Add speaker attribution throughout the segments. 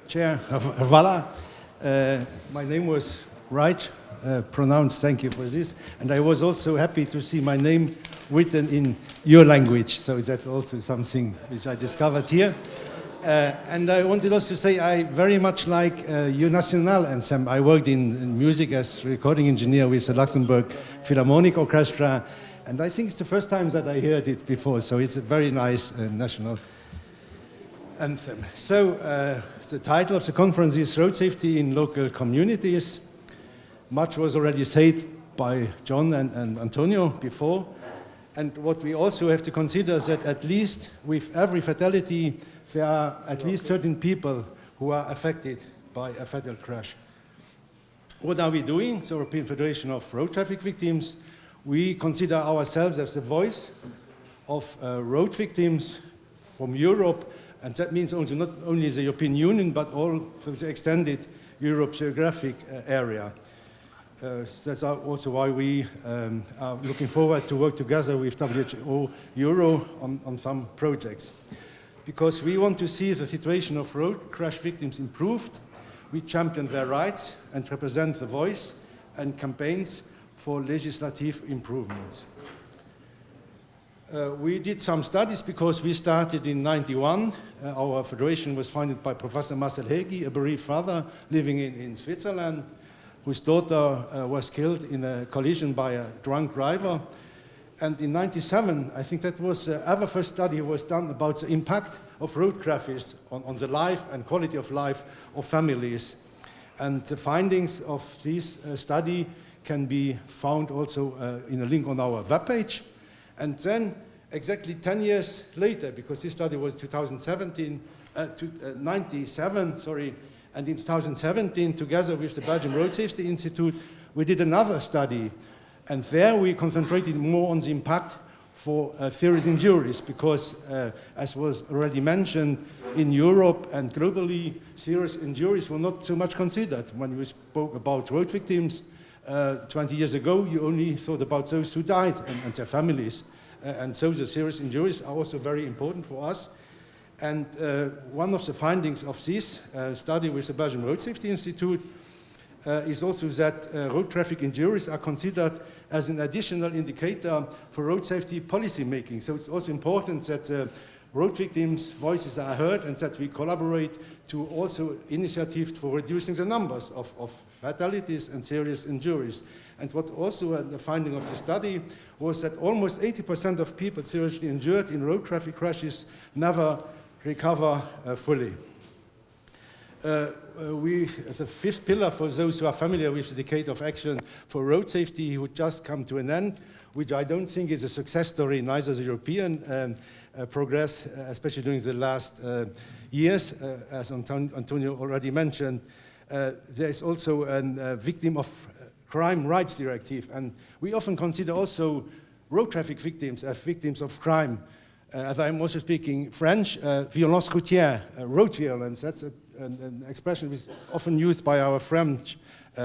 Speaker 1: Chair Vala, my name was right pronounced, thank you for this. And I was also happy to see my name written in your language, so that's also something which I discovered here. And I wanted also to say I very much like your National Ensemble. I worked in music as recording engineer with the Luxembourg Philharmonic Orchestra, and I think it's the first time that I heard it before, so it's a very nice national anthem. So the title of the conference is Road Safety in Local Communities. Much was already said by John and Antonio before. And what we also have to consider is that at least with every fatality, there are at least certain people who are affected by a fatal crash. What are we doing? The European Federation of Road Traffic Victims. We consider ourselves as the voice of road victims from Europe, and that means also not only the European Union, but also the extended Europe geographic area. That's also why we are looking forward to work together with WHO Euro on some projects. Because we want to see the situation of road crash victims improved. We champion their rights and represent the voice and campaigns for legislative improvements. We did some studies because we started in '91. Our federation was founded by Professor Marcel Hegi, a bereaved father living in Switzerland, whose daughter was killed in a collision by a drunk driver. And in '97, I think that was the ever first study was done about the impact of road crashes on the life and quality of life of families. And the findings of this study can be found also in a link on our webpage. And then, exactly 10 years later, because this study was 97, sorry, and in 2017, together with the Belgian Road Safety Institute, we did another study. And there we concentrated more on the impact for serious injuries, because, as was already mentioned, in Europe and globally, serious injuries were not so much considered. When we spoke about road victims 20 years ago, you only thought about those who died and their families. And so the serious injuries are also very important for us. And one of the findings of this study with the Belgian Road Safety Institute is also that road traffic injuries are considered as an additional indicator for road safety policy making. So it's also important that road victims' voices are heard and that we collaborate to also initiatives for reducing the numbers of fatalities and serious injuries. And what also the finding of the study was that almost 80% of people seriously injured in road traffic crashes never recover fully. The fifth pillar, for those who are familiar with the Decade of Action for Road Safety, would just come to an end, which I don't think is a success story, neither the European progress, especially during the last years, as Antonio already mentioned. There is also a victim of crime rights directive, and we often consider also road traffic victims as victims of crime. As I'm also speaking French, violence routière, road violence, that's an expression which is often used by our French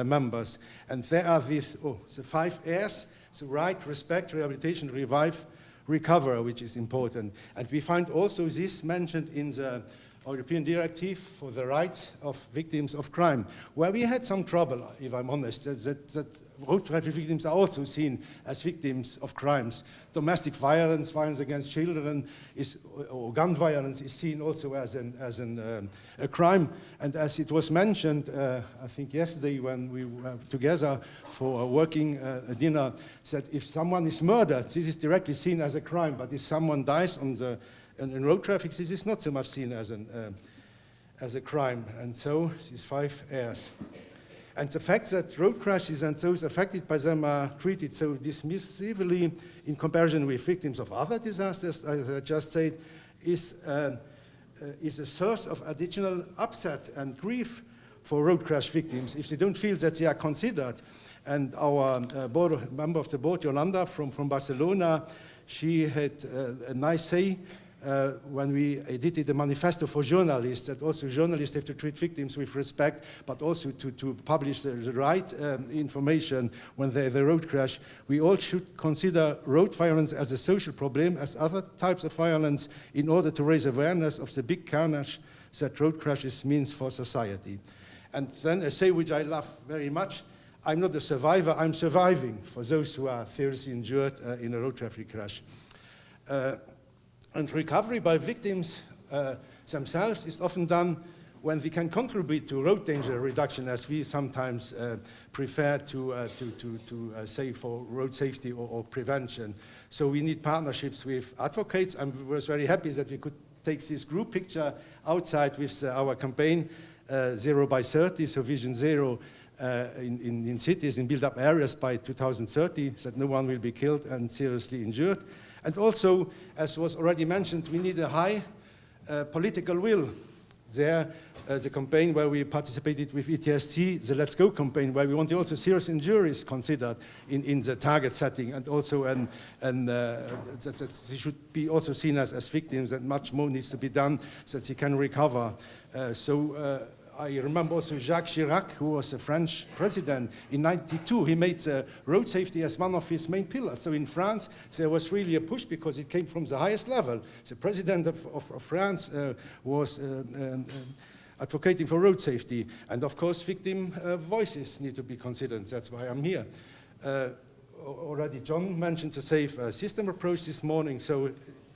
Speaker 1: members. And there are the 5 R's, so right, respect, rehabilitation, revive, recover, which is important. And we find also this mentioned in the European Directive for the Rights of Victims of Crime, where we had some trouble, if I'm honest, that road traffic victims are also seen as victims of crimes. Domestic violence, violence against children, or gun violence is seen also as a crime. And as it was mentioned, I think yesterday when we were together for a working dinner, that if someone is murdered, this is directly seen as a crime, but if someone dies in road traffic, this is not so much seen as a crime. And so, these 5 R's. And the fact that road crashes and those affected by them are treated so dismissively in comparison with victims of other disasters, as I just said, is a source of additional upset and grief for road crash victims if they don't feel that they are considered. And our member of the board, Yolanda from Barcelona, she had a nice say when we edited a manifesto for journalists, that also journalists have to treat victims with respect, but also to publish the right information when there's a road crash. We all should consider road violence as a social problem, as other types of violence, in order to raise awareness of the big carnage that road crashes means for society. And then a say which I love very much, I'm not a survivor, I'm surviving for those who are seriously injured in a road traffic crash. And recovery by victims themselves is often done when they can contribute to road danger reduction, as we sometimes prefer to say for road safety or prevention. So we need partnerships with advocates. I was very happy that we could take this group picture outside with our campaign, 0 by 30, so Vision Zero in cities, in built-up areas by 2030, that no one will be killed and seriously injured. And also, as was already mentioned, we need a high political will. There, the campaign where we participated with ETSC, the Let's Go campaign, where we want also serious injuries considered in the target setting, and also that they should be also seen as victims, and much more needs to be done so that they can recover. I remember also Jacques Chirac, who was a French president in '92. He made road safety as one of his main pillars. So in France, there was really a push because it came from the highest level. The president of France was advocating for road safety. And of course, victim voices need to be considered. That's why I'm here. Already John mentioned the safe system approach this morning. So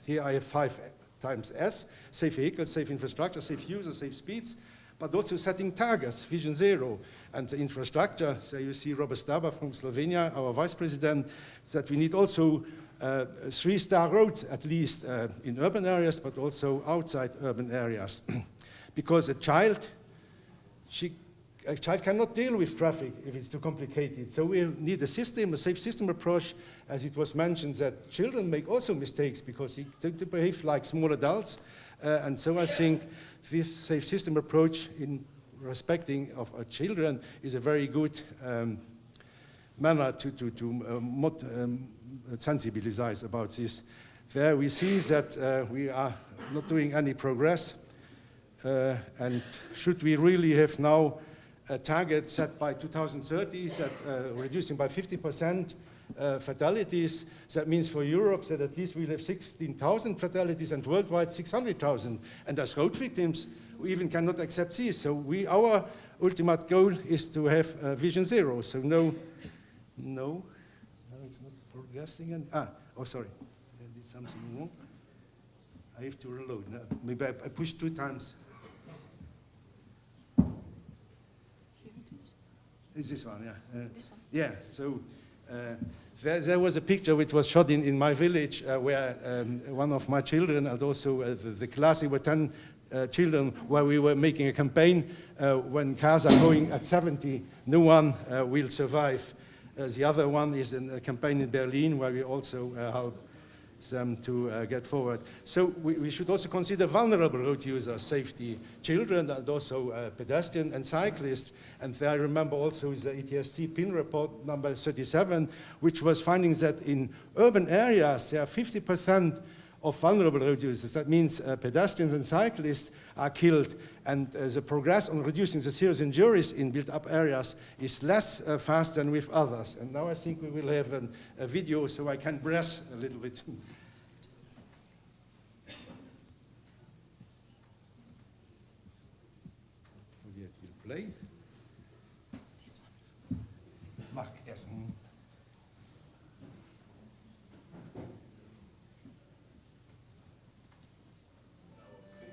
Speaker 1: here I have 5 times S: safe vehicles, safe infrastructure, safe users, safe speeds, but also setting targets, Vision Zero, and the infrastructure. So you see Robert Staba from Slovenia, our vice president, that we need also 3-star roads at least in urban areas, but also outside urban areas. Because a child cannot deal with traffic if it's too complicated. So we need a system, a safe system approach, as it was mentioned that children make also mistakes because they behave like small adults. And so I think this safe system approach in respecting of our children is a very good manner to sensibilize about this. There we see that we are not doing any progress. And should we really have now a target set by 2030 that reducing by 50% fatalities, that means for Europe that at least we'll have 16,000 fatalities and worldwide 600,000. And as road victims, we even cannot accept this. So our ultimate goal is to have Vision Zero. So no, it's not progressing. Sorry, I did something wrong. I have to reload. No, maybe I pushed 2 times. Is this one, yeah. This one? Yeah, so there was a picture which was shot in my village where one of my children and also the class, there were 10 children, where we were making a campaign when cars are going at 70, no one will survive. The other one is a campaign in Berlin where we also help them to get forward. So we should also consider vulnerable road users' safety, children and also pedestrians and cyclists. And there I remember also the ETSC PIN report number 37, which was finding that in urban areas there are 50% of vulnerable road users. That means pedestrians and cyclists are killed, and the progress on reducing the serious injuries in built-up areas is less fast than with others. And now I think we will have a video so I can breathe a little bit. It will play. This one. Mark, yes.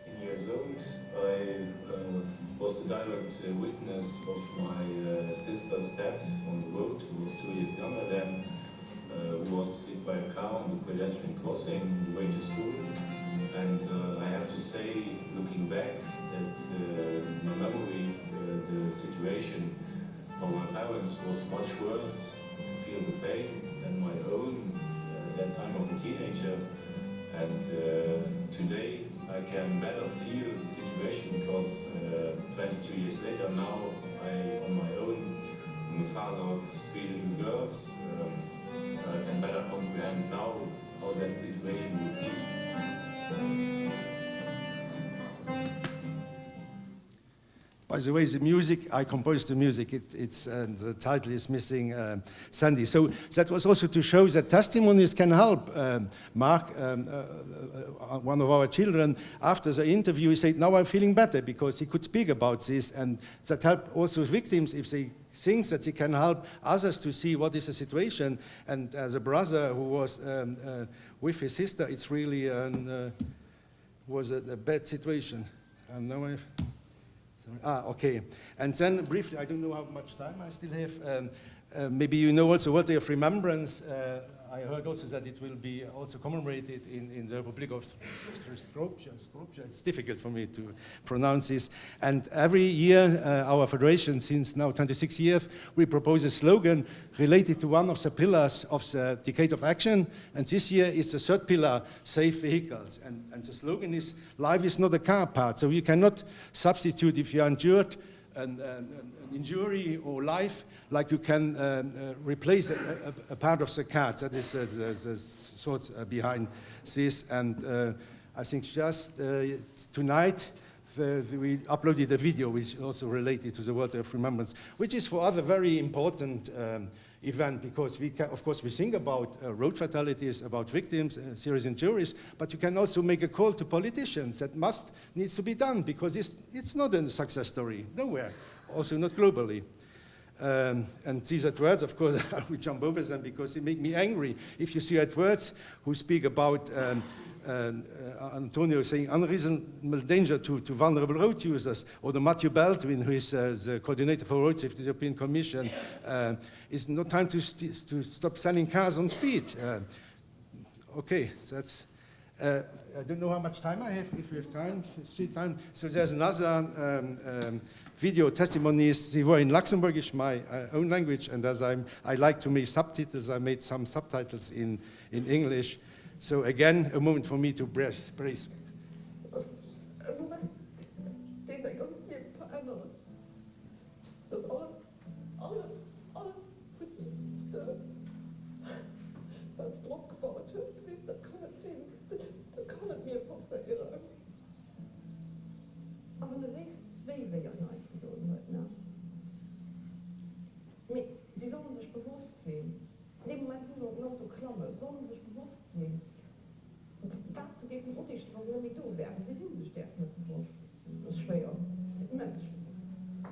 Speaker 2: 15 years old. I was the direct witness of my sister's death on the road, who was 2 years younger than, who was hit by a car on the pedestrian crossing on the way to school. And I have to say, looking back, that my memories, the situation for my parents was much worse, to feel the pain than my own at that time of a teenager. And today I can better feel the situation because 22 years later now, on my own, I'm the father of 3 little girls, so I can better comprehend now how that situation would be.
Speaker 1: By the way, the music, I composed the music, the title is missing, Sandy. So that was also to show that testimonies can help. Mark, one of our children, after the interview, he said, now I'm feeling better, because he could speak about this, and that helped also victims if they think that they can help others to see what is the situation. And as a brother who was with his sister, it's really was a bad situation. And now okay. And then briefly, I don't know how much time I still have. Maybe you know also what Day of Remembrance. I heard also that it will be also commemorated in the Republic of Skopje. It's difficult for me to pronounce this. And every year, our federation, since now 26 years, we propose a slogan related to one of the pillars of the Decade of Action. And this year is the third pillar, Safe Vehicles. And the slogan is, life is not a car part. So you cannot substitute if you are injured an injury or life, like you can replace a part of the car. That is the thoughts behind this. And I think just tonight, we uploaded a video which is also related to the World Day of Remembrance, which is for us a very important event, because we can, of course, we think about road fatalities, about victims, serious injuries, but you can also make a call to politicians that needs to be done, because it's not a success story, nowhere, also not globally. And these Edwards, of course, I will jump over them because they make me angry. If you see Edwards who speak about Antonio saying unreasonable danger to vulnerable road users, or the Matthew Baldwin, who is the coordinator for road safety, the European Commission, is no time to stop selling cars on speed. Okay, that's. I don't know how much time I have. If we have time, So there's another video testimonies. They were in Luxembourgish, my own language, and as I like to make subtitles, I made some subtitles in English. So again, a moment for me to praise.
Speaker 3: Ein Moment, den dein ganzes Leben verändert. Das alles Verdienste, was Druck gebaut hast, siehst, das kann nicht sehen, das kann nicht mir passieren. Aber du weißt, wie wir an uns getan wird, ne? Sie sollen sich bewusst sein. In dem Moment, wo sie ein Auto klammen, sollen sie sich bewusst sein. Was zu geben und nicht, was sie damit tun werden. Sie sind sich das nicht bewusst. Das ist schwer. Das ist immens schwer.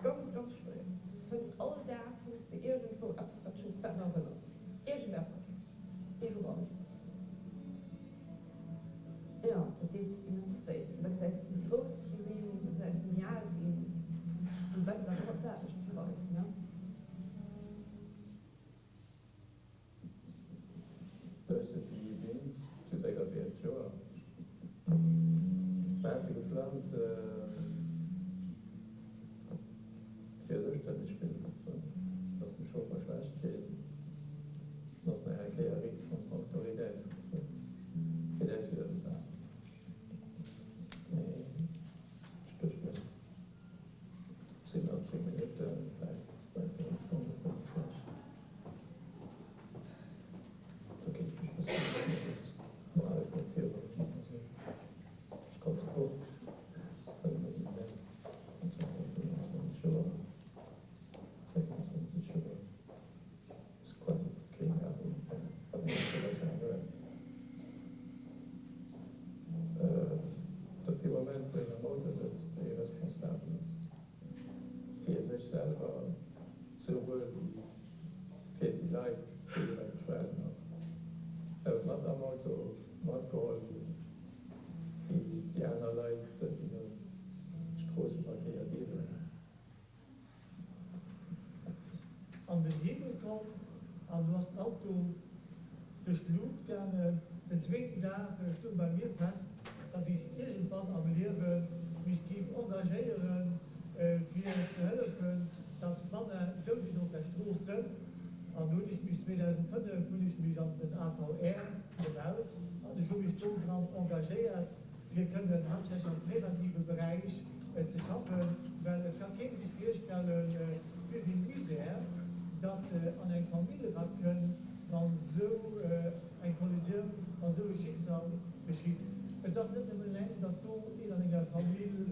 Speaker 3: Ganz, ganz schwer. Wenn es alle da findest du irgendwo etwas, was schon verändert. Irgendetwas. Überall. Ja, das ist immens schwer. Wenn es heißt, ein groß gewesen, das heißt, ein Jahr gewesen. Und wenn dann trotzdem nicht für uns, ne?
Speaker 4: Personally means since I got the job. Buiten het land via Durchstand spielt, dass man schon verschlecht geht, dass man Erklärung von Autorität geht es wieder da. Nee, stößt mir. 10 oder 10 Minuten, vielleicht bei 4 Stunden verschlecht. Dat die moment waar je in de motor zit, dat je responsabel is. Via zichzelf, zowel via die Leid, die eventueel nog. Met dat auto, met geholpen, die andere Leute, die de Straßenverkehr dienen.
Speaker 5: An den Hebelkopf, du hast ein Auto durch die Luft gegangen, den zweiten Tag stund bei mir fest, dass ich irgendwann am Leben mich engagieren, für zu helfen, dass Männer tödlich auf der Straße. Und nun ist mich 2005 fühle ich mich an den AVR gemeldet, und ich habe mich so daran engagiert, wir können hauptsächlich im präventiven Bereich zu schaffen, weil es kann keiner sich vorstellen, wie viel Misere, dass an einer Familie können, man so eine Kollision, man so ein Schicksal geschieht. Es ist nicht nur länger, dass du in einer Familie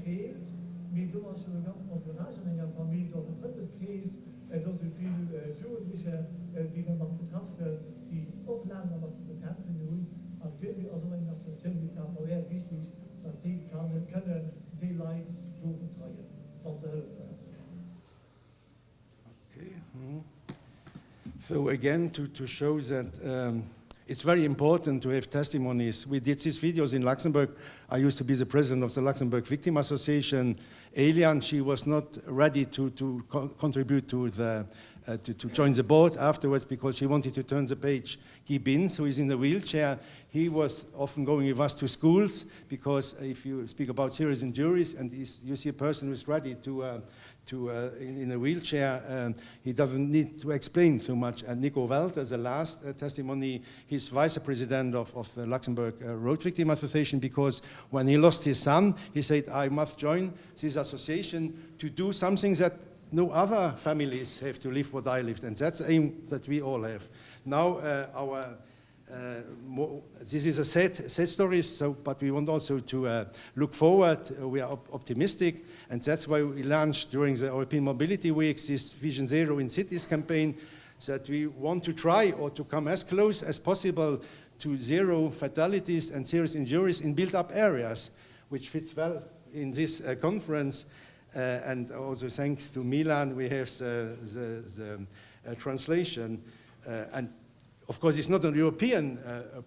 Speaker 5: fehlt, mit du hast schon ganz Entourage in der Familie, du hast einen Freundeskreis, du hast so viele Jugendliche, die dann noch betrachten, die Auflagen aber zu bekämpfen haben. Und wirklich also eine Association mit der wäre wichtig, dass die können die Leute Jugendtreue und so helfen.
Speaker 1: Okay. So again, to show that it's very important to have testimonies. We did these videos in Luxembourg. I used to be the president of the Luxembourg Victim Association. Elian, she was not ready to contribute to the to join the board afterwards because he wanted to turn the page. Guy Binz, who is in the wheelchair, he was often going with us to schools because if you speak about serious injuries and you see a person who's ready in a wheelchair, he doesn't need to explain so much. And Nico Welter, the last testimony, he's vice president of the Luxembourg Road Victim Association because when he lost his son, he said, I must join this association to do something that no other families have to live what I lived, and that's the aim that we all have. Now, this is a sad story, but we want also to look forward. We are optimistic, and that's why we launched during the European Mobility Weeks this Vision Zero in Cities campaign, that we want to try or to come as close as possible to zero fatalities and serious injuries in built-up areas, which fits well in this conference. And also thanks to Milan, we have the translation. And of course, it's not a European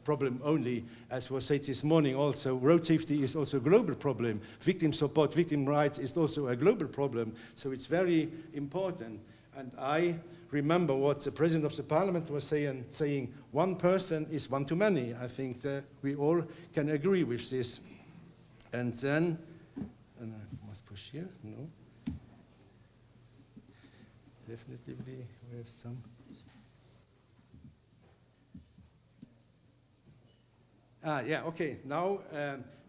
Speaker 1: problem only, as was said this morning also. Road safety is also a global problem. Victim support, victim rights is also a global problem. So it's very important. And I remember what the President of the Parliament was saying one person is one too many. I think that we all can agree with this. And then, and I must push here, no. Definitely we have some. Yeah, okay. Now,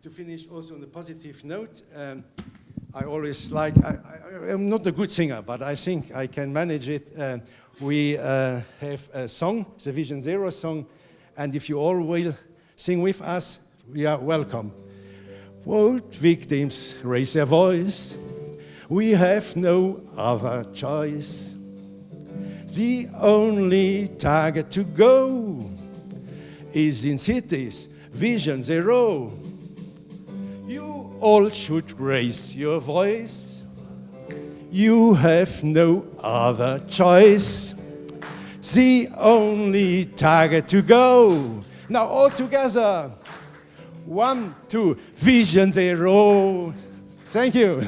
Speaker 1: to finish also on a positive note, I always like, I'm not a good singer, but I think I can manage it. We have a song, the Vision Zero song, and if you all will sing with us, we are welcome. Road victims raise their voice. We have no other choice. The only target to go is in cities, Vision Zero. You all should raise your voice. You have no other choice. The only target to go. Now all together. 1, 2, Vision Zero. Thank you.